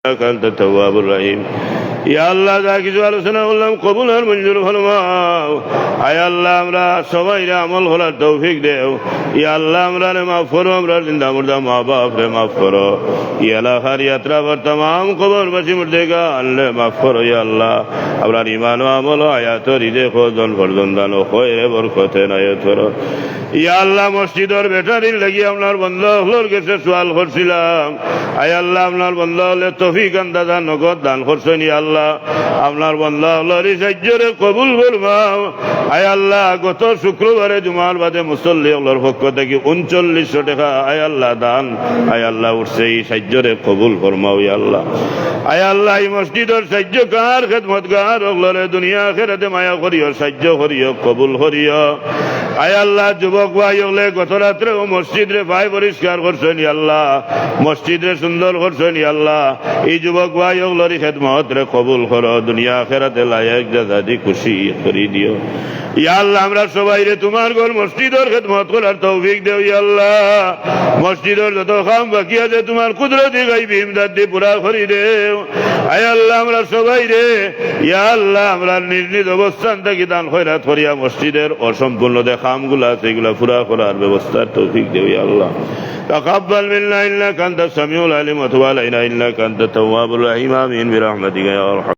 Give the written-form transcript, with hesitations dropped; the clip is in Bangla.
إنك أنت التواب الرحيم ইয়া আল্লাহ যা কিছু আলোচনা করলাম কবুল আর মঞ্জুর ফরমাও। আয় আল্লাহ আমরা সবাই আমল করার তৌফিক দেও। ইয়া আল্লাহ আমরা মাফ করো, আমরা জিন্দা মুর্দা মা বাপ রে মাফ করো। ইয়া এলাকার ইয়াত্রা পর तमाम কবরবাসী মুর্দেগান রে মাফ করো। ইয়া আল্লাহ আমরা ঈমান ও আমল ও হায়াত রিজে খোঁজন ফরজন্দান ও খয়রে বরকতে নায়াত করো। ইয়া আল্লাহ মসজিদের ব্যাটারির লাগি আপনার বন্ধুর কাছে সওয়াল করছিলাম। আয় আল্লাহ আপনার বন্ধুলে তৌফিক আন্দাজা নগদ দান করছেন। ইয়া আল্লাহ আপনার বন্ধুর সাহায্যরে কবুল ফরমাও। আয় আল্লাহ গত শুক্রবারে জুমার বাদে মুসল্লি ওগুলোর পক্ষ থেকে 3900 টাকা আয় আল্লাহ দান আয় আল্লাহ উঠছে, এই সাহায্যরে কবুল ফরমাও। ইয়া আল্লাহ আয় আল্লাহ এই মসজিদের সাহায্যকার খেদমতগার ওগুলোরে দুনিয়া আখিরাতে মায়া করিও, সাহায্য করিও, কবুল করিও। আয় আল্লাহ যুবক ভাই ওগুলো গত রাত্রে ও মসজিদ রে ভাই পরিষ্কার করছেন। ইয়া আল্লাহ মসজিদ রে সুন্দর করছেন। ইয়া আল্লাহ এই যুবক ভাই ওগুলোর খেদমত রে কবুল করো, দুনিয়া আখিরাতে লায়েক জাযাদি খুশি করি দিও। ইয়া আল্লাহ আমরা সবাই রে তোমার ঘর মসজিদের খেদমত করার তৌফিক দেও। ইয়া আল্লাহ মসজিদের যত কাম বাকি আছে তোমার কুদরতি গাইবি ইমদাদ দিয়ে পুরা করি দেও। আয় আল্লাহ আমরা সবাই রে ইয়া আল্লাহ আমরা নিজ নিজ অবস্থান থেকে দান খয়রাত করিয়া মসজিদের অসম্পূর্ণ যে কামগুলো আছে এগুলা পুরা করার ব্যবস্থার তৌফিক দেও। ইয়া আল্লাহ تقبل منا إنك أنت السميع العليم وتب علينا إنك أنت التواب الرحيم آمين برحمتك يا أرحم